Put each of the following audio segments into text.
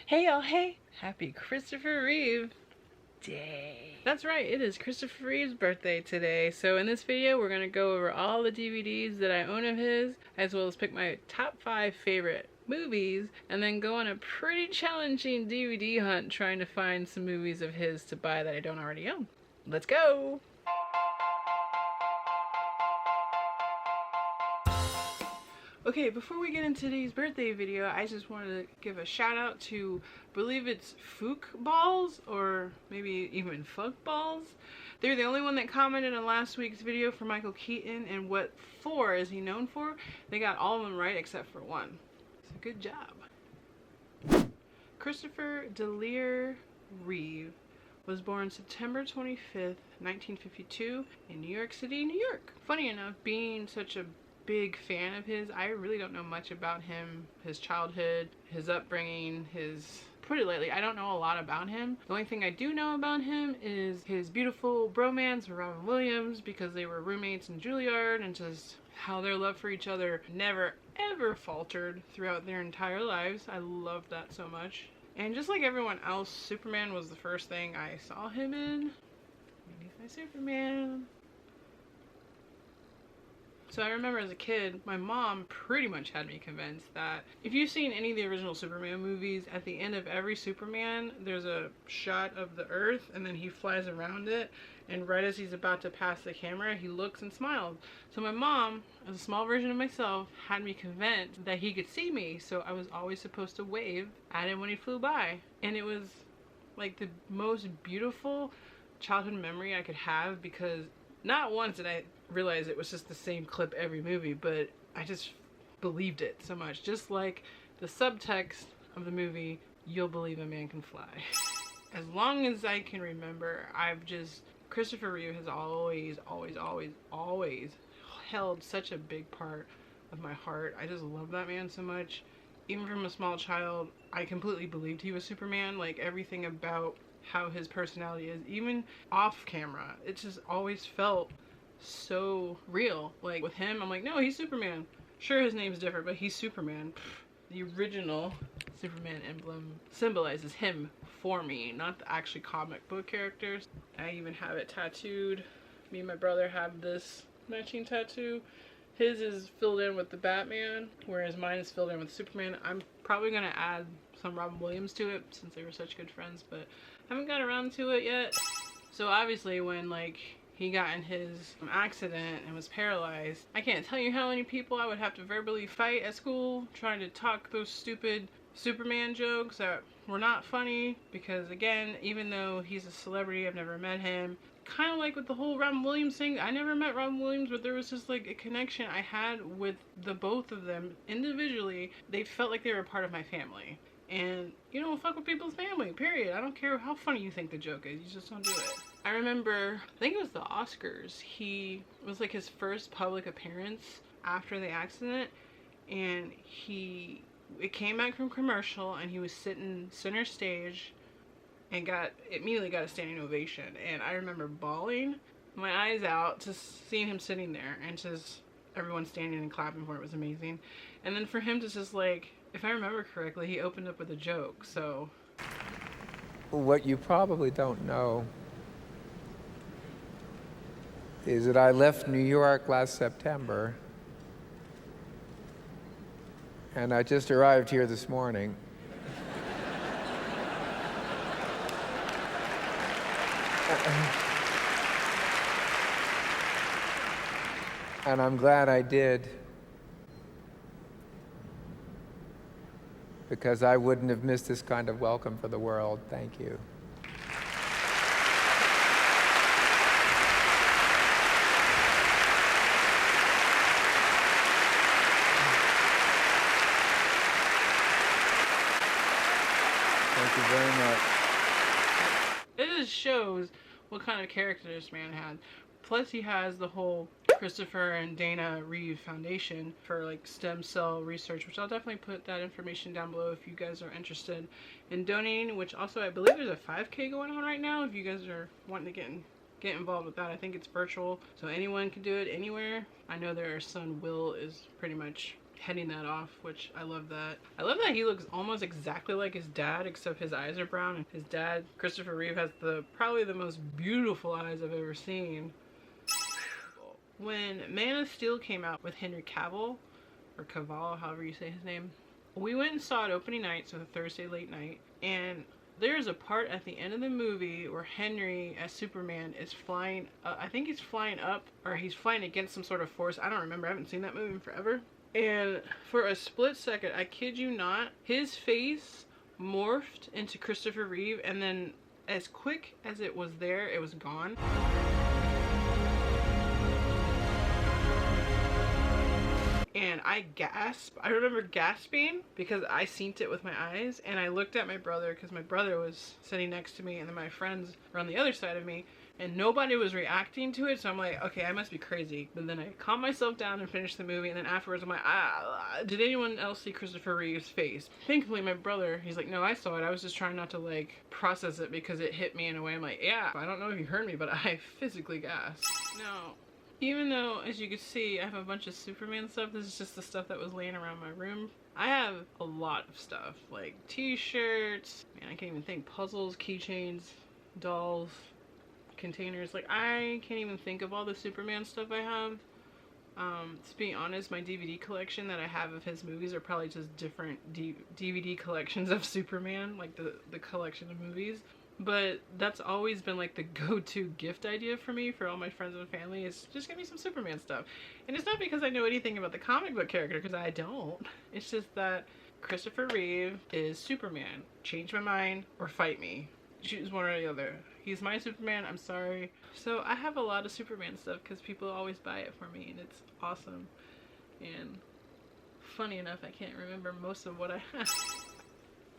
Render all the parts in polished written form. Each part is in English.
Hey y'all, hey! Happy Christopher Reeve Day. That's right, it is Christopher Reeve's birthday today. So in this video, we're gonna go over all the DVDs that I own of his, as well as pick my top 5 favorite movies, and then go on a pretty challenging DVD hunt trying to find some movies of his to buy that I don't already own. Let's go! Okay, before we get into today's birthday video, I just wanted to give a shout out to, I believe it's Fook Balls, or maybe even Fuck Balls. They're the only one that commented on last week's video for Michael Keaton, and what for is he known for? They got all of them right except for one. So good job. Christopher Reeve was born September 25th, 1952 in New York City, New York. Funny enough, being such a big fan of his, I really don't know much about him, his childhood, his upbringing, put it lightly, I don't know a lot about him. The only thing I do know about him is his beautiful bromance with Robin Williams, because they were roommates in Juilliard, and just how their love for each other never ever faltered throughout their entire lives. I love that so much. And just like everyone else, Superman was the first thing I saw him in. Maybe my Superman. So I remember as a kid, my mom pretty much had me convinced that if you've seen any of the original Superman movies, at the end of every Superman, there's a shot of the Earth and then he flies around it, and right as he's about to pass the camera, he looks and smiles. So my mom, as a small version of myself, had me convinced that he could see me, so I was always supposed to wave at him when he flew by. And it was like the most beautiful childhood memory I could have, because not once did I realize it was just the same clip every movie, but I just believed it so much. Just like the subtext of the movie, "You'll believe a man can fly." As long as I can remember, Christopher Reeve has always held such a big part of my heart. I just love that man so much. Even from a small child, I completely believed he was Superman. Like, everything about how his personality is, even off camera, it just always felt so real. Like with him, I'm like, no, he's Superman. Sure, his name's different, but he's Superman. The original Superman emblem symbolizes him for me, not the actually comic book characters. I even have it tattooed. Me and my brother have this matching tattoo. His is filled in with the Batman, whereas mine is filled in with Superman. I'm probably gonna add some Robin Williams to it since they were such good friends, but haven't got around to it yet. So obviously when he got in his accident and was paralyzed, I can't tell you how many people I would have to verbally fight at school trying to talk those stupid Superman jokes that were not funny, because again, even though he's a celebrity, I've never met him. Kind of like with the whole Robin Williams thing, I never met Robin Williams, but there was just like a connection I had with the both of them individually. They felt like they were a part of my family. And you don't fuck with people's family, period. I don't care how funny you think the joke is, you just don't do it. I remember, I think it was the Oscars, it was like his first public appearance after the accident, and it came back from commercial, and he was sitting center stage and immediately got a standing ovation. And I remember bawling my eyes out, just seeing him sitting there, and just everyone standing and clapping for it was amazing. And then for him to just like, if I remember correctly, he opened up with a joke, so. What you probably don't know is that I left New York last September, and I just arrived here this morning. And I'm glad I did, because I wouldn't have missed this kind of welcome for the world. Thank you. Thank you very much. It just shows what kind of character this man had. Plus he has the whole Christopher and Dana Reeve Foundation for like stem cell research, which I'll definitely put that information down below if you guys are interested in donating, which also I believe there's a 5K going on right now if you guys are wanting to get involved with that. I think it's virtual, so anyone can do it anywhere. I know their son Will is pretty much heading that off, which I love that. I love that he looks almost exactly like his dad, except his eyes are brown. And his dad, Christopher Reeve, has probably the most beautiful eyes I've ever seen. When Man of Steel came out with Henry Cavill, or Cavill, however you say his name, we went and saw it opening night, so the Thursday late night, and there's a part at the end of the movie where Henry, as Superman, is flying, I think he's flying up, or he's flying against some sort of force. I don't remember, I haven't seen that movie in forever. And for a split second, I kid you not, his face morphed into Christopher Reeve, and then as quick as it was there, it was gone. And I gasped. I remember gasping because I seen it with my eyes, and I looked at my brother because my brother was sitting next to me, and then my friends were on the other side of me, and nobody was reacting to it. So I'm like, okay, I must be crazy. But then I calmed myself down and finished the movie, and then afterwards I'm like, did anyone else see Christopher Reeve's face? Thankfully my brother, he's like, no, I saw it. I was just trying not to like process it because it hit me in a way. I'm like, yeah, I don't know if you heard me, but I physically gasped. No. Even though, as you can see, I have a bunch of Superman stuff, this is just the stuff that was laying around my room. I have a lot of stuff, like t-shirts, man, I can't even think, puzzles, keychains, dolls, containers. Like, I can't even think of all the Superman stuff I have. To be honest, my DVD collection that I have of his movies are probably just different DVD collections of Superman, like the collection of movies. But that's always been like the go-to gift idea for me, for all my friends and family, is just give me some Superman stuff. And it's not because I know anything about the comic book character, because I don't. It's just that Christopher Reeve is Superman. Change my mind or fight me. Choose one or the other. He's my Superman, I'm sorry. So I have a lot of Superman stuff because people always buy it for me, and it's awesome. And funny enough, I can't remember most of what I have.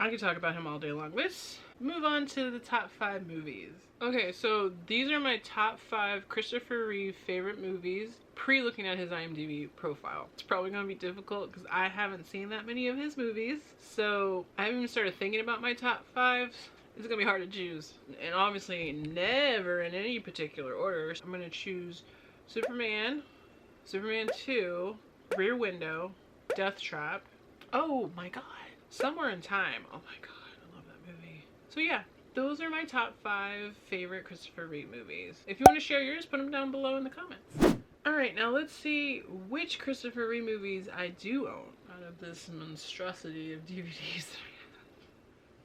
I could talk about him all day long. Let's move on to the top 5 movies. Okay, so these are my top 5 Christopher Reeve favorite movies, pre-looking at his IMDb profile. It's probably going to be difficult because I haven't seen that many of his movies, so I haven't even started thinking about my top 5s. It's going to be hard to choose. And obviously, never in any particular order. I'm going to choose Superman, Superman 2, Rear Window, Death Trap. Oh my god. Somewhere in Time. Oh my god, I love that movie. So yeah, those are my top 5 favorite Christopher Reeve movies. If you want to share yours, put them down below in the comments. Alright, now let's see which Christopher Reeve movies I do own out of this monstrosity of DVDs.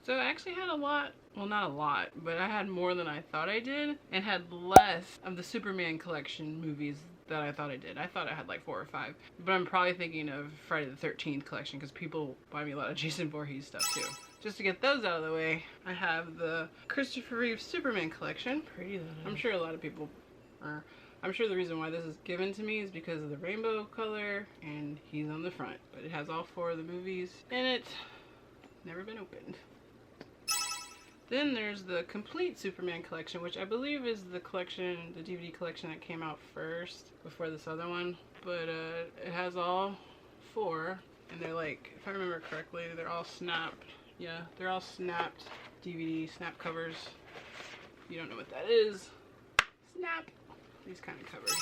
So I actually had a lot, well not a lot, but I had more than I thought I did, and had less of the Superman collection movies that I thought I did. I thought I had like 4 or 5, but I'm probably thinking of Friday the 13th collection because people buy me a lot of Jason Voorhees stuff too. Just to get those out of the way, I have the Christopher Reeve Superman collection. Pretty that I'm sure a lot of people are. I'm sure the reason why this is given to me is because of the rainbow color, and he's on the front. But it has all 4 of the movies in it. Never been opened. Then there's the complete Superman collection, which I believe is the collection, the DVD collection that came out first before this other one. But it has all 4, and they're like, if I remember correctly, they're all snapped. Yeah, they're all snapped DVD snap covers. If you don't know what that is, snap. These kind of covers.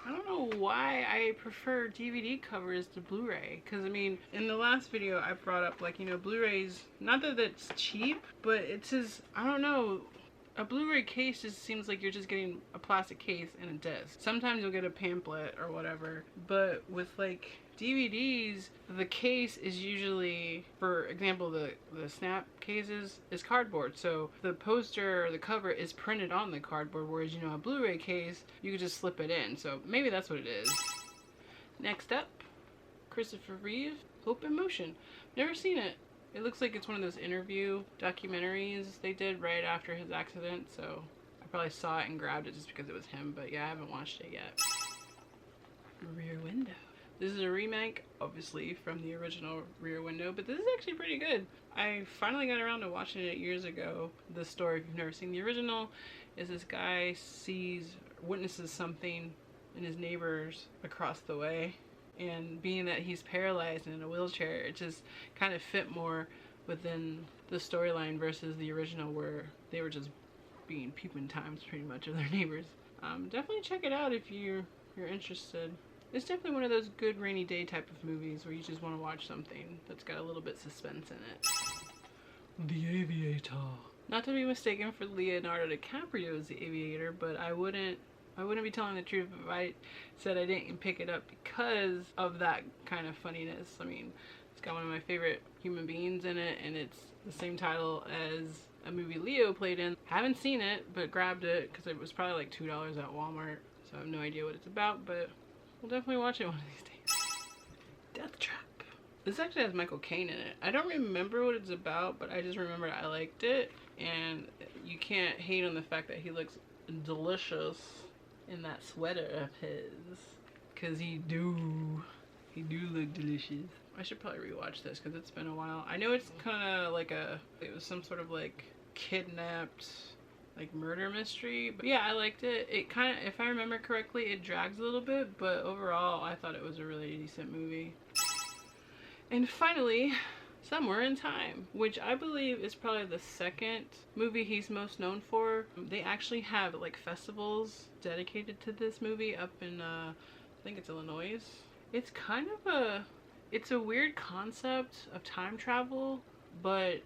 I don't know why I prefer DVD covers to Blu-ray, because I mean, in the last video I brought up, like, you know, Blu-rays, not that it's cheap, but it's just, I don't know, a Blu-ray case just seems like you're just getting a plastic case and a disc. Sometimes you'll get a pamphlet or whatever, but with like DVDs, the case is usually, for example, the snap cases is cardboard, so the poster or the cover is printed on the cardboard, whereas, you know, a Blu-ray case, you could just slip it in. So maybe that's what it is. Next up, Christopher Reeve, Hope in Motion. Never seen it. It looks like it's one of those interview documentaries they did right after his accident, so I probably saw it and grabbed it just because it was him, but yeah, I haven't watched it yet. Rear Window. This is a remake, obviously, from the original Rear Window, but this is actually pretty good. I finally got around to watching it years ago. The story, if you've never seen the original, is this guy witnesses something in his neighbors across the way, and being that he's paralyzed and in a wheelchair, it just kind of fit more within the storyline versus the original, where they were just being peeping times pretty much of their neighbors. Definitely check it out if you're interested. It's definitely one of those good rainy day type of movies where you just want to watch something that's got a little bit suspense in it. The Aviator. Not to be mistaken for Leonardo DiCaprio as the Aviator, but I wouldn't be telling the truth if I said I didn't pick it up because of that kind of funniness. I mean, it's got one of my favorite human beings in it, and it's the same title as a movie Leo played in. Haven't seen it, but grabbed it because it was probably like $2 at Walmart, so I have no idea what it's about, but we'll definitely watch it one of these days. Death Trap. This actually has Michael Caine in it. I don't remember what it's about, but I just remember I liked it, and you can't hate on the fact that he looks delicious in that sweater of his, because he do look delicious. I should probably rewatch this because it's been a while. I know it's kind of like it was some sort of like kidnapped like murder mystery, but yeah, I liked it. It kind of, if I remember correctly, it drags a little bit, but overall I thought it was a really decent movie. And finally, Somewhere in Time, which I believe is probably the second movie he's most known for. They actually have like festivals dedicated to this movie up in I think it's Illinois. It's kind of it's a weird concept of time travel, but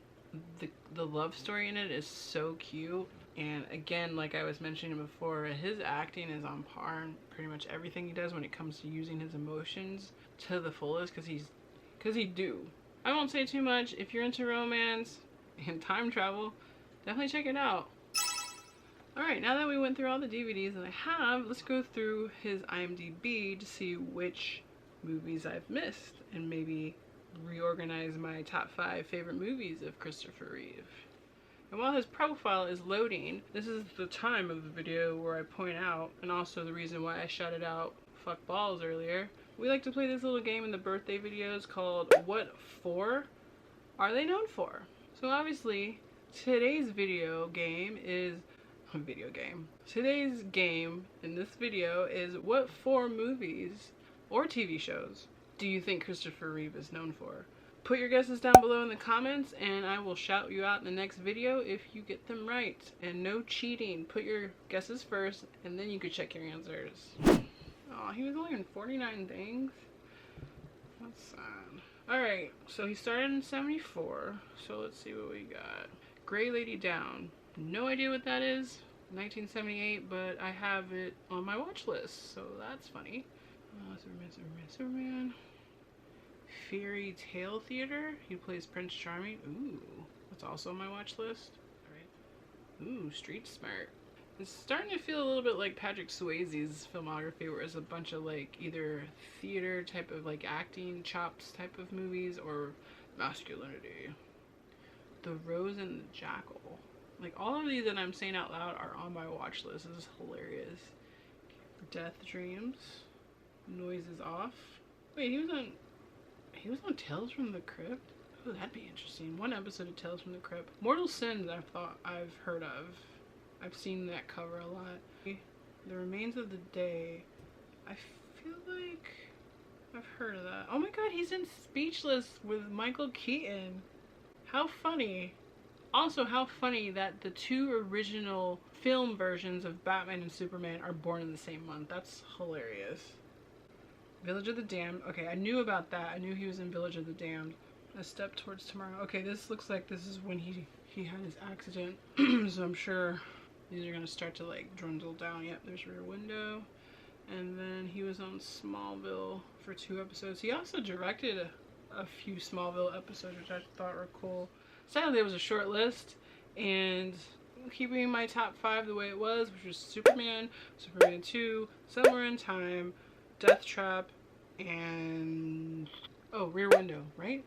the love story in it is so cute. And again, like I was mentioning before, his acting is on par in pretty much everything he does when it comes to using his emotions to the fullest, because he do. I won't say too much. If you're into romance and time travel, definitely check it out. Alright, now that we went through all the DVDs that I have, let's go through his IMDb to see which movies I've missed and maybe reorganize my top 5 favorite movies of Christopher Reeve. And while his profile is loading, this is the time of the video where I point out, and also the reason why I shouted out fuck balls earlier. We like to play this little game in the birthday videos called What For Are They Known For? So obviously, today's Today's game in this video is what 4 movies or TV shows do you think Christopher Reeve is known for? Put your guesses down below in the comments and I will shout you out in the next video if you get them right. And no cheating. Put your guesses first and then you can check your answers. Oh, he was only in 49 things? That's sad. Alright, so he started in 74. So let's see what we got. Gray Lady Down. No idea what that is. 1978, but I have it on my watch list, so that's funny. Superman. Fairy Tale Theater. He plays Prince Charming. Ooh, that's also on my watch list. Alright. Ooh, Street Smart. It's starting to feel a little bit like Patrick Swayze's filmography, where it's a bunch of like either theater type of like acting chops type of movies or masculinity. The Rose and the Jackal. Like all of these that I'm saying out loud are on my watch list. This is hilarious. Death Dreams. Noises Off. Wait, he was on Tales from the Crypt? Oh, that'd be interesting. One episode of Tales from the Crypt. Mortal Sins I've heard of. I've seen that cover a lot. The Remains of the Day. I feel like I've heard of that. Oh my god, he's in Speechless with Michael Keaton. How funny. Also, how funny that the 2 original film versions of Batman and Superman are born in the same month. That's hilarious. Village of the Damned. Okay, I knew about that. I knew he was in Village of the Damned. A Step Towards Tomorrow. Okay, this looks like this is when he had his accident. So I'm sure these are going to start to like dwindle down. Yep, there's Rear Window. And then he was on Smallville for 2 episodes. He also directed a few Smallville episodes, which I thought were cool. Sadly, it was a short list. And keeping my top 5 the way it was, which was Superman, Superman 2, Somewhere in Time, Death Trap, and Rear Window, right?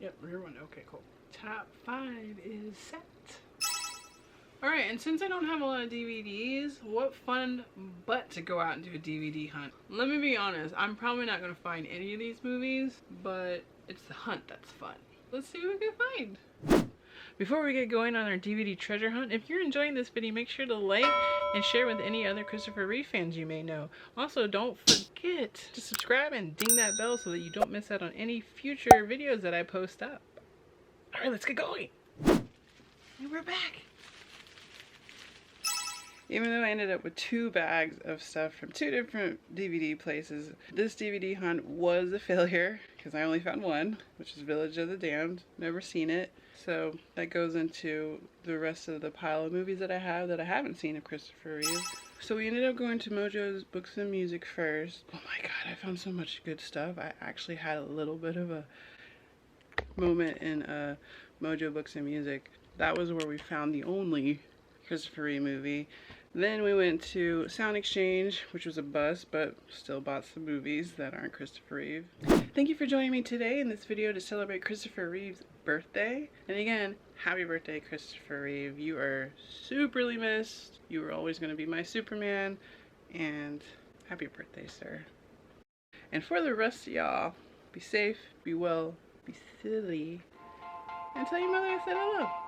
Yep, Rear Window. Okay, cool. Top 5 is set. Alright, and since I don't have a lot of DVDs, what fun but to go out and do a DVD hunt. Let me be honest, I'm probably not going to find any of these movies, but it's the hunt that's fun. Let's see what we can find. Before we get going on our DVD treasure hunt, if you're enjoying this video, make sure to like and share with any other Christopher Reeve fans you may know. Also, don't forget to subscribe and ding that bell so that you don't miss out on any future videos that I post up. Alright, let's get going. And we're back. Even though I ended up with 2 bags of stuff from 2 different DVD places, this DVD hunt was a failure because I only found one, which is Village of the Damned. Never seen it. So that goes into the rest of the pile of movies that I haven't seen of Christopher Reeve. So we ended up going to Mojo's Books and Music first. Oh my god, I found so much good stuff. I actually had a little bit of a moment in Mojo Books and Music. That was where we found the only Christopher Reeve movie. Then we went to Sound Exchange, which was a bust, but still bought some movies that aren't Christopher Reeve. Thank you for joining me today in this video to celebrate Christopher Reeve's birthday. And again, happy birthday, Christopher Reeve. You are superly missed. You were always going to be my Superman. And happy birthday, sir. And for the rest of y'all, be safe, be well, be silly, and tell your mother I said hello.